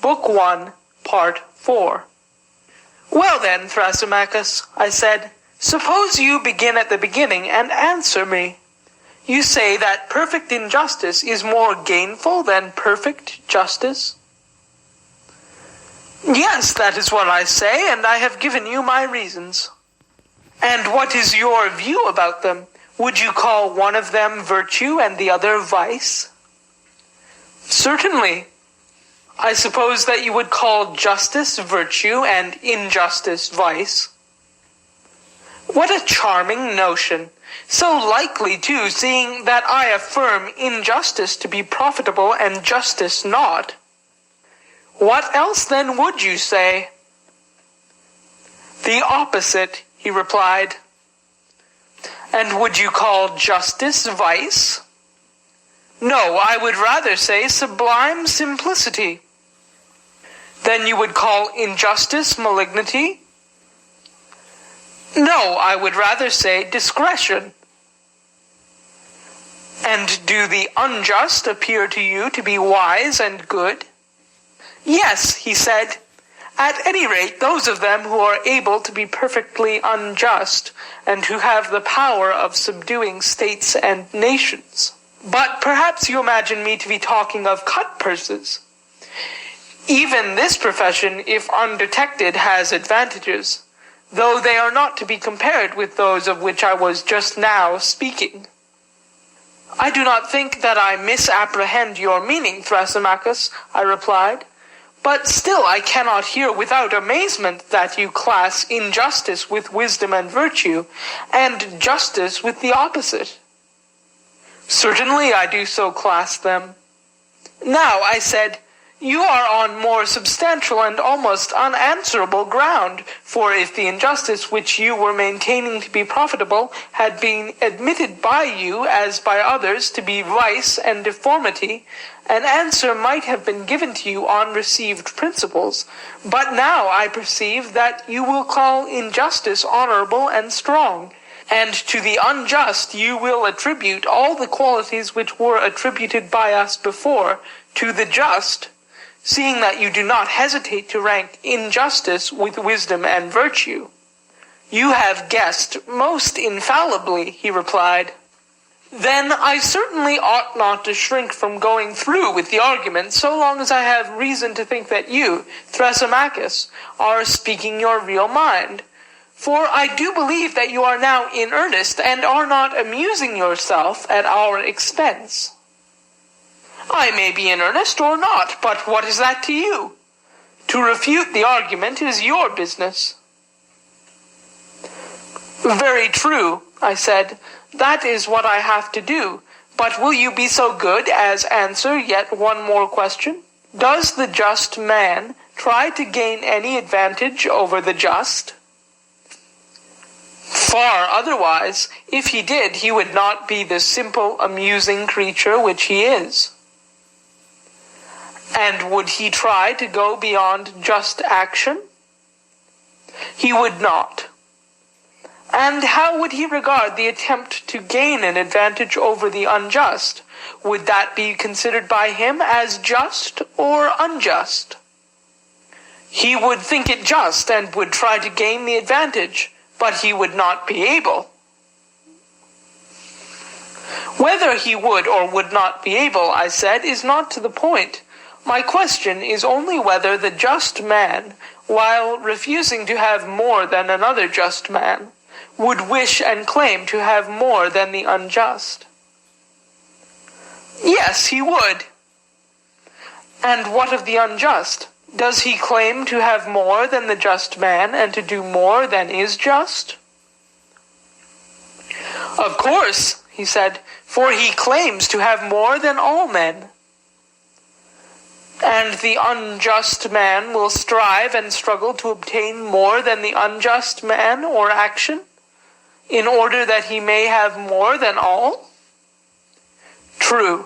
Book 1, Part 4. Well then, Thrasymachus, I said, suppose you begin at the beginning and answer me. You say that perfect injustice is more gainful than perfect justice? Yes, that is what I say, and I have given you my reasons. And what is your view about them? Would you call one of them virtue and the other vice? Certainly. I suppose that you would call justice virtue and injustice vice. What a charming notion! So likely, too, seeing that I affirm injustice to be profitable and justice not. What else then would you say? The opposite, he replied. And would you call justice vice? No, I would rather say sublime simplicity. Then you would call injustice malignity? No, I would rather say discretion. And do the unjust appear to you to be wise and good? Yes, he said. At any rate, those of them who are able to be perfectly unjust and who have the power of subduing states and nations. But perhaps you imagine me to be talking of cut purses. Even this profession, if undetected, has advantages, though they are not to be compared with those of which I was just now speaking. I do not think that I misapprehend your meaning, Thrasymachus, I replied, but still I cannot hear without amazement that you class injustice with wisdom and virtue, and justice with the opposite. Certainly I do so class them. Now, I said, you are on more substantial and almost unanswerable ground, for if the injustice which you were maintaining to be profitable had been admitted by you as by others to be vice and deformity, an answer might have been given to you on received principles. But now I perceive that you will call injustice honorable and strong, and to the unjust you will attribute all the qualities which were attributed by us before to the just, seeing that you do not hesitate to rank injustice with wisdom and virtue. You have guessed most infallibly, he replied. Then I certainly ought not to shrink from going through with the argument so long as I have reason to think that you, Thrasymachus, are speaking your real mind. For I do believe that you are now in earnest and are not amusing yourself at our expense. I may be in earnest or not, but what is that to you? To refute the argument is your business. Very true, I said. That is what I have to do. But will you be so good as answer yet one more question? Does the just man try to gain any advantage over the just? Far otherwise. If he did, he would not be the simple, amusing creature which he is. And would he try to go beyond just action? He would not. And how would he regard the attempt to gain an advantage over the unjust? Would that be considered by him as just or unjust? He would think it just and would try to gain the advantage, but he would not be able. Whether he would or would not be able, I said, is not to the point. My question is only whether the just man, while refusing to have more than another just man, would wish and claim to have more than the unjust. Yes, he would. And what of the unjust? Does he claim to have more than the just man and to do more than is just? Of course, he said, for he claims to have more than all men. And the unjust man will strive and struggle to obtain more than the unjust man or action, in order that he may have more than all? True.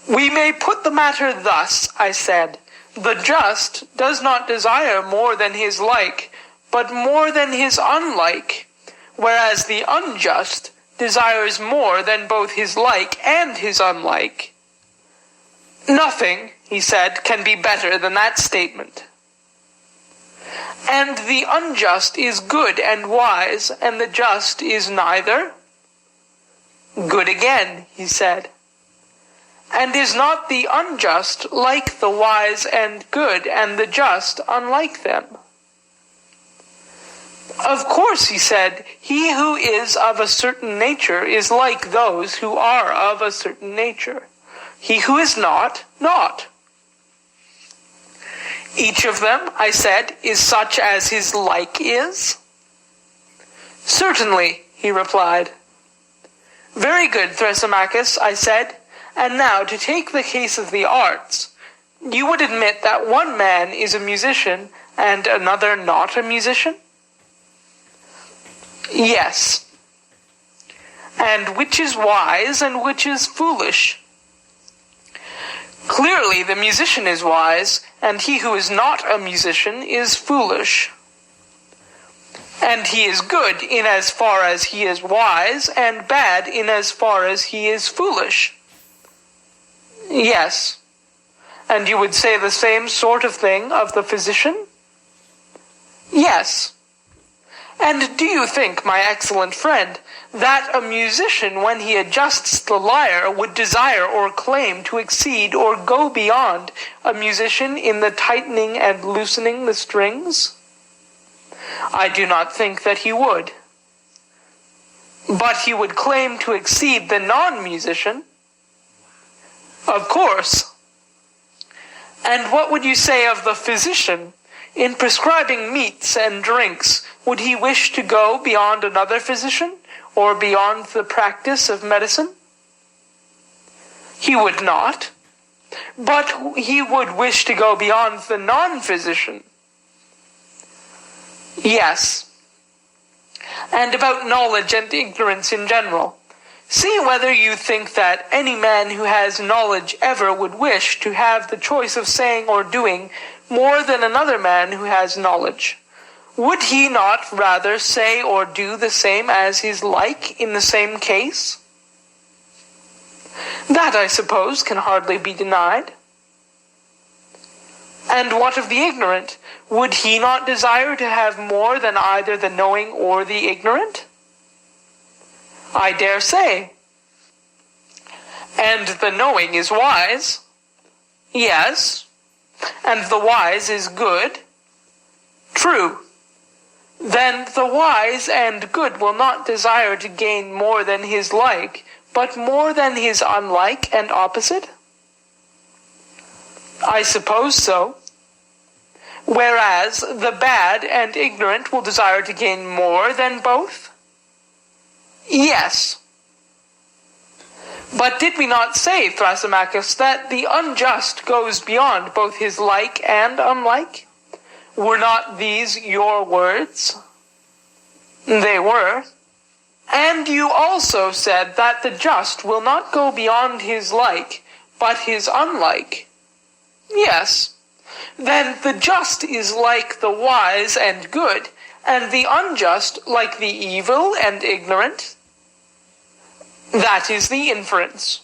We may put the matter thus, I said. The just does not desire more than his like, but more than his unlike, whereas the unjust desires more than both his like and his unlike. Nothing, he said, can be better than that statement. And the unjust is good and wise, and the just is neither? Good again, he said. And is not the unjust like the wise and good, and the just unlike them? Of course, he said, he who is of a certain nature is like those who are of a certain nature. He who is not, not. Each of them, I said, is such as his like is? Certainly, he replied. Very good, Thrasymachus, I said. And now, to take the case of the arts, you would admit that one man is a musician and another not a musician? Yes. And which is wise and which is foolish? Clearly the musician is wise, and he who is not a musician is foolish. And he is good in as far as he is wise, and bad in as far as he is foolish. Yes. And you would say the same sort of thing of the physician? Yes. And do you think, my excellent friend, that a musician, when he adjusts the lyre, would desire or claim to exceed or go beyond a musician in the tightening and loosening the strings? I do not think that he would. But he would claim to exceed the non-musician? Of course. And what would you say of the physician? In prescribing meats and drinks, would he wish to go beyond another physician, or beyond the practice of medicine? He would not, but he would wish to go beyond the non-physician. Yes. And about knowledge and ignorance in general. See whether you think that any man who has knowledge ever would wish to have the choice of saying or doing more than another man who has knowledge. Would he not rather say or do the same as his like in the same case? That, I suppose, can hardly be denied. And what of the ignorant? Would he not desire to have more than either the knowing or the ignorant? I dare say. And the knowing is wise? Yes. And the wise is good? True. Then the wise and good will not desire to gain more than his like, but more than his unlike and opposite? I suppose so. Whereas the bad and ignorant will desire to gain more than both? Yes. But did we not say, Thrasymachus, that the unjust goes beyond both his like and unlike? Were not these your words? They were. And you also said that the just will not go beyond his like, but his unlike. Yes. Then the just is like the wise and good, and the unjust like the evil and ignorant? That is the inference.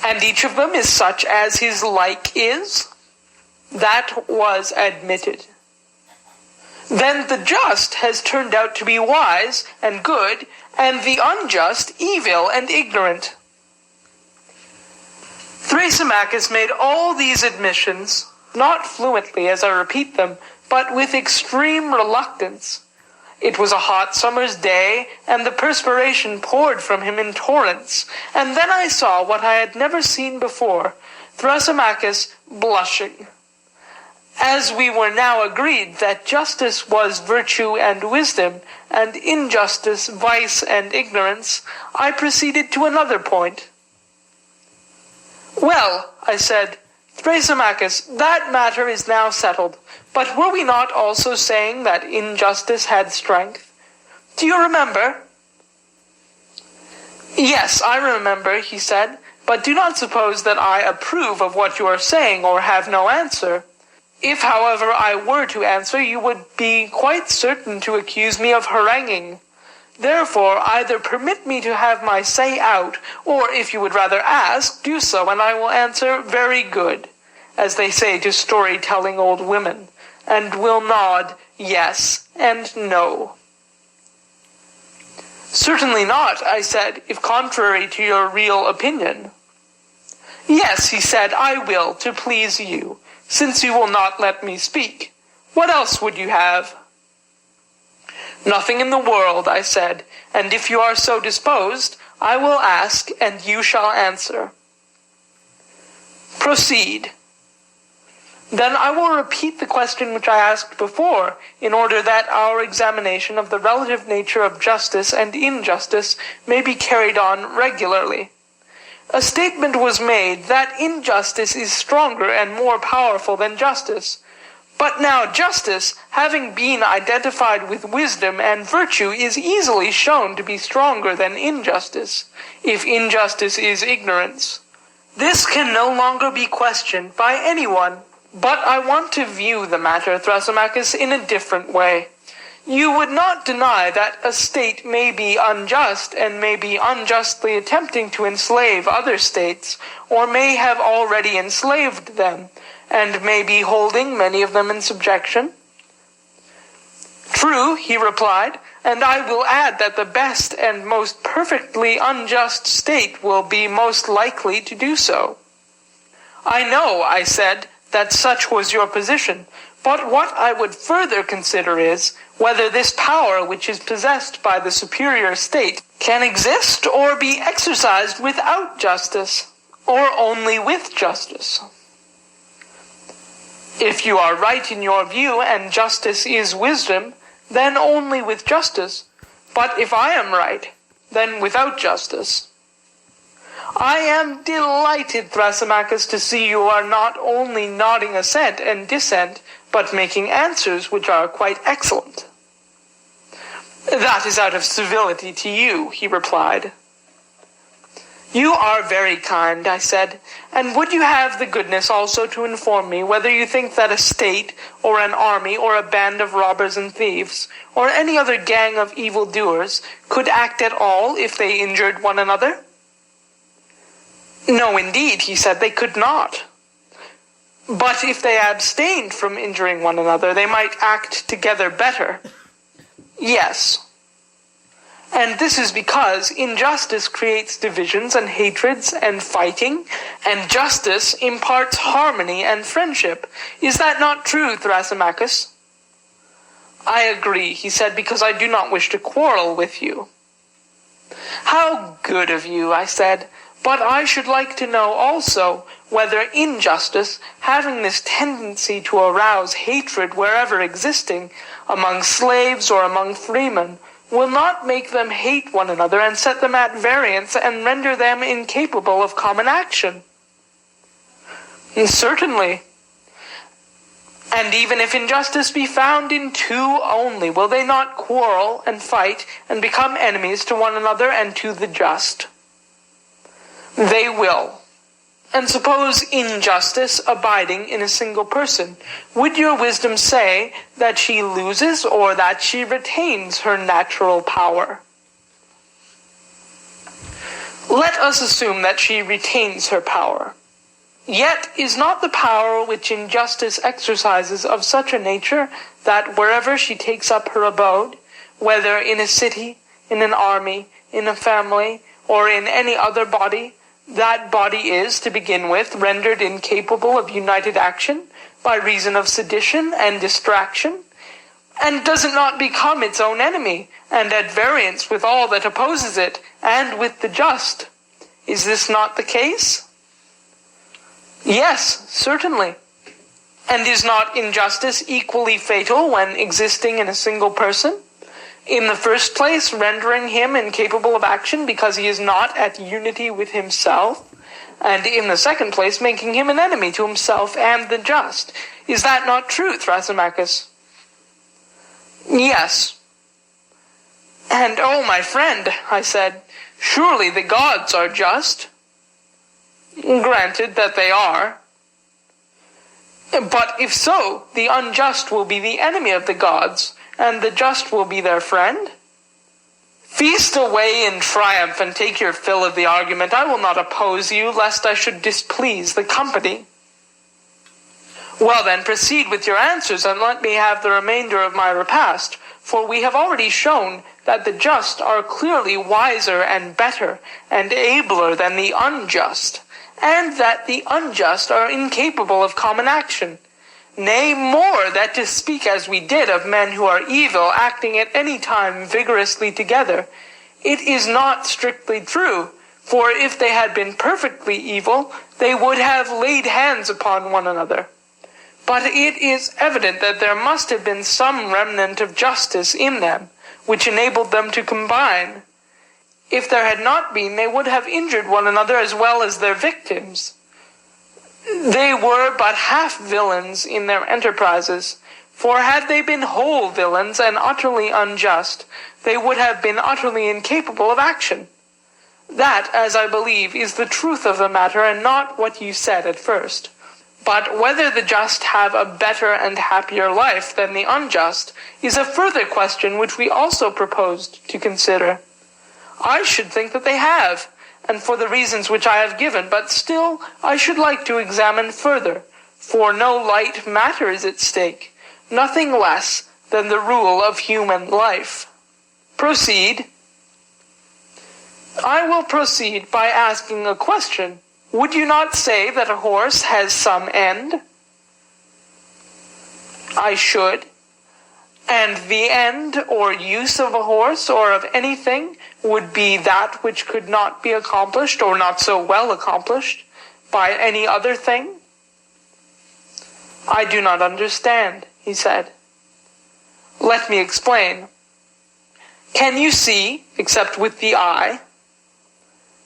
And each of them is such as his like is? That was admitted. Then the just has turned out to be wise and good, and the unjust evil and ignorant. Thrasymachus made all these admissions, not fluently as I repeat them, but with extreme reluctance. It was a hot summer's day, and the perspiration poured from him in torrents, and then I saw what I had never seen before, Thrasymachus blushing. As we were now agreed that justice was virtue and wisdom, and injustice vice and ignorance, I proceeded to another point. Well, I said, Thrasymachus, that matter is now settled, but were we not also saying that injustice had strength? Do you remember? Yes, I remember, he said, but do not suppose that I approve of what you are saying or have no answer. If, however, I were to answer, you would be quite certain to accuse me of haranguing. Therefore, either permit me to have my say out, or if you would rather ask, do so, and I will answer, very good, as they say to story-telling old women, and will nod yes and no. Certainly not, I said, if contrary to your real opinion. Yes, he said, I will, to please you, since you will not let me speak. What else would you have? Nothing in the world, I said, and if you are so disposed, I will ask, and you shall answer. Proceed. Then I will repeat the question which I asked before, in order that our examination of the relative nature of justice and injustice may be carried on regularly. A statement was made that injustice is stronger and more powerful than justice. But now justice, having been identified with wisdom and virtue, is easily shown to be stronger than injustice, if injustice is ignorance. This can no longer be questioned by anyone. But I want to view the matter, Thrasymachus, in a different way. You would not deny that a state may be unjust and may be unjustly attempting to enslave other states, or may have already enslaved them, and may be holding many of them in subjection? True, he replied, and I will add that the best and most perfectly unjust state will be most likely to do so. I know, I said, that such was your position, but what I would further consider is whether this power which is possessed by the superior state can exist or be exercised without justice, or only with justice. If you are right in your view and justice is wisdom, then only with justice, but if I am right, then without justice. I am delighted, Thrasymachus, to see you are not only nodding assent and dissent, but making answers which are quite excellent. That is out of civility to you, he replied. You are very kind, I said, and would you have the goodness also to inform me whether you think that a state, or an army, or a band of robbers and thieves, or any other gang of evildoers, could act at all if they injured one another? No, indeed, he said, they could not. But if they abstained from injuring one another, they might act together better. Yes. And this is because injustice creates divisions and hatreds and fighting, and justice imparts harmony and friendship. Is that not true, Thrasymachus? I agree, he said, because I do not wish to quarrel with you. How good of you, I said. But I should like to know also whether injustice, having this tendency to arouse hatred wherever existing, among slaves or among freemen, will not make them hate one another and set them at variance and render them incapable of common action. Certainly. And even if injustice be found in two only, will they not quarrel and fight and become enemies to one another and to the just? They will. And suppose injustice abiding in a single person, would your wisdom say that she loses or that she retains her natural power? Let us assume that she retains her power. Yet is not the power which injustice exercises of such a nature that wherever she takes up her abode, whether in a city, in an army, in a family, or in any other body, that body is, to begin with, rendered incapable of united action by reason of sedition and distraction, and does it not become its own enemy, and at variance with all that opposes it, and with the just? Is this not the case? Yes, certainly. And is not injustice equally fatal when existing in a single person? In the first place, rendering him incapable of action because he is not at unity with himself, and in the second place, making him an enemy to himself and the just. Is that not true, Thrasymachus? Yes. And, oh, my friend, I said, surely the gods are just. Granted that they are. But if so, the unjust will be the enemy of the gods, and the just will be their friend? Feast away in triumph and take your fill of the argument. I will not oppose you, lest I should displease the company. Well then, proceed with your answers, and let me have the remainder of my repast, for we have already shown that the just are clearly wiser and better and abler than the unjust, and that the unjust are incapable of common action. Nay, more, that to speak as we did of men who are evil acting at any time vigorously together, it is not strictly true, for if they had been perfectly evil, they would have laid hands upon one another. But it is evident that there must have been some remnant of justice in them, which enabled them to combine. If there had not been, they would have injured one another as well as their victims. They were but half villains in their enterprises, for had they been whole villains and utterly unjust, they would have been utterly incapable of action. That, as I believe, is the truth of the matter, and not what you said at first. But whether the just have a better and happier life than the unjust is a further question which we also proposed to consider. I should think that they have, and for the reasons which I have given, but still I should like to examine further, for no light matter is at stake, nothing less than the rule of human life. Proceed. I will proceed by asking a question. Would you not say that a horse has some end? I should. And the end or use of a horse or of anything would be that which could not be accomplished or not so well accomplished by any other thing? I do not understand, he said. Let me explain. Can you see except with the eye?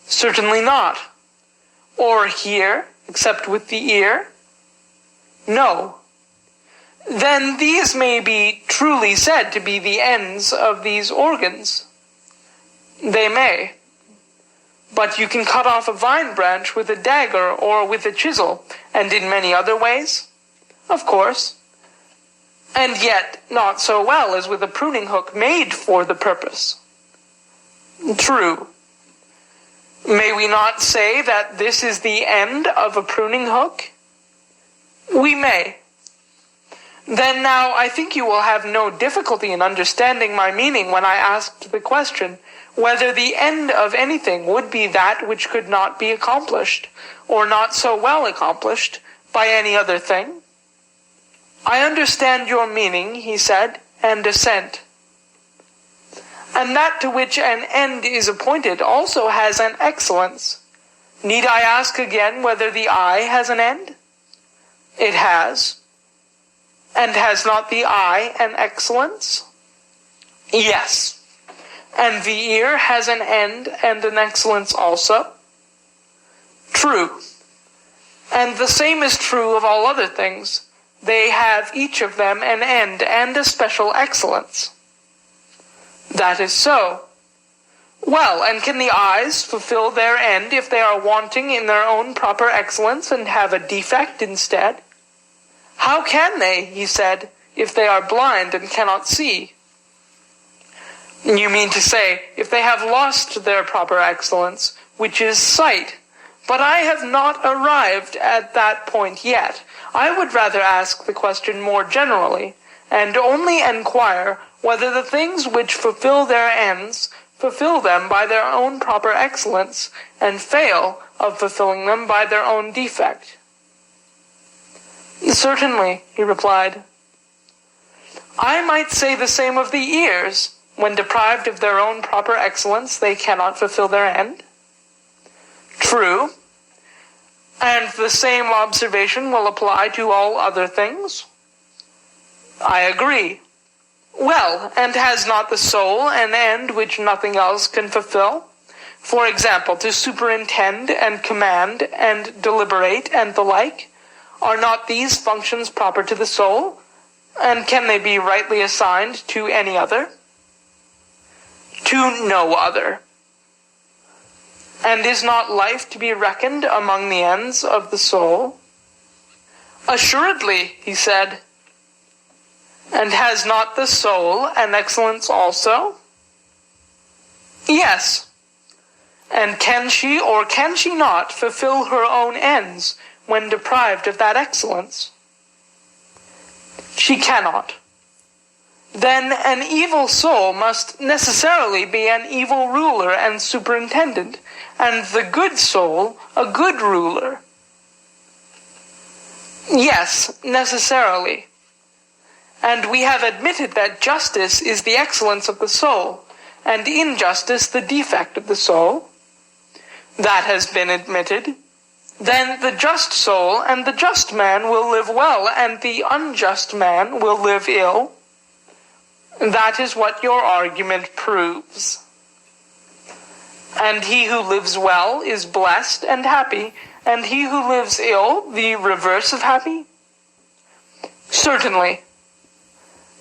Certainly not. Or hear except with the ear? No. Then these may be truly said to be the ends of these organs. They may. But you can cut off a vine branch with a dagger or with a chisel, and in many other ways? Of course. And yet not so well as with a pruning hook made for the purpose. True. May we not say that this is the end of a pruning hook? We may. Then now I think you will have no difficulty in understanding my meaning when I asked the question whether the end of anything would be that which could not be accomplished, or not so well accomplished, by any other thing. I understand your meaning, he said, and assent. And that to which an end is appointed also has an excellence. Need I ask again whether the eye has an end? It has. And has not the eye an excellence? Yes. And the ear has an end and an excellence also? True. And the same is true of all other things. They have each of them an end and a special excellence. That is so. Well, and can the eyes fulfill their end if they are wanting in their own proper excellence and have a defect instead? How can they, he said, if they are blind and cannot see? You mean to say, if they have lost their proper excellence, which is sight. But I have not arrived at that point yet. I would rather ask the question more generally, and only inquire whether the things which fulfill their ends fulfill them by their own proper excellence, and fail of fulfilling them by their own defect. Certainly, he replied. I might say the same of the ears. When deprived of their own proper excellence, they cannot fulfill their end. True. And the same observation will apply to all other things? I agree. Well, and has not the soul an end which nothing else can fulfill? For example, to superintend and command and deliberate and the like? Are not these functions proper to the soul? And can they be rightly assigned to any other? To no other. And is not life to be reckoned among the ends of the soul? Assuredly, he said. And has not the soul an excellence also? Yes. And can she or can she not fulfill her own ends when deprived of that excellence? She cannot. Then an evil soul must necessarily be an evil ruler and superintendent, and the good soul a good ruler. Yes, necessarily. And we have admitted that justice is the excellence of the soul, and injustice the defect of the soul. That has been admitted. Then the just soul and the just man will live well, and the unjust man will live ill. That is what your argument proves. And he who lives well is blessed and happy, and he who lives ill, the reverse of happy? Certainly.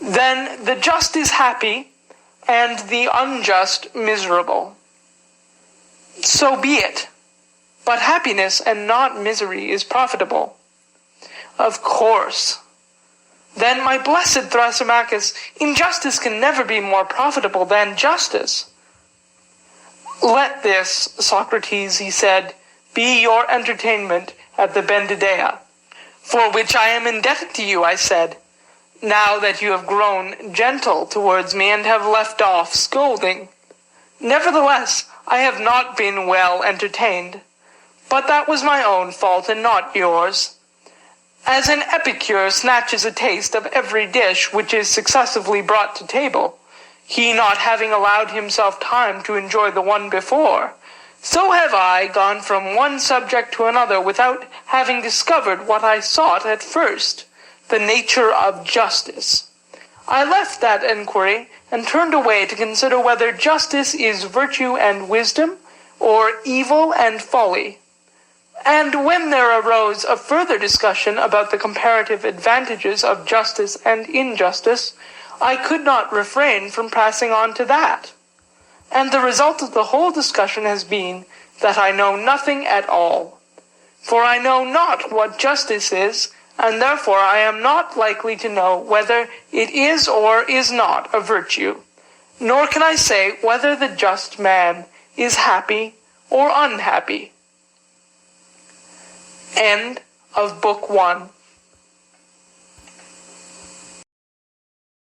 Then the just is happy, and the unjust miserable. So be it. But happiness and not misery is profitable. Of course. Then, my blessed Thrasymachus, injustice can never be more profitable than justice. Let this, Socrates, he said, be your entertainment at the Bendidea, for which I am indebted to you, I said, now that you have grown gentle towards me and have left off scolding. Nevertheless, I have not been well entertained, but that was my own fault and not yours. As an epicure snatches a taste of every dish which is successively brought to table, he not having allowed himself time to enjoy the one before, so have I gone from one subject to another without having discovered what I sought at first, the nature of justice. I left that enquiry and turned away to consider whether justice is virtue and wisdom, or evil and folly. And when there arose a further discussion about the comparative advantages of justice and injustice, I could not refrain from passing on to that. And the result of the whole discussion has been that I know nothing at all. For I know not what justice is, and therefore I am not likely to know whether it is or is not a virtue, nor can I say whether the just man is happy or unhappy. End of Book 1.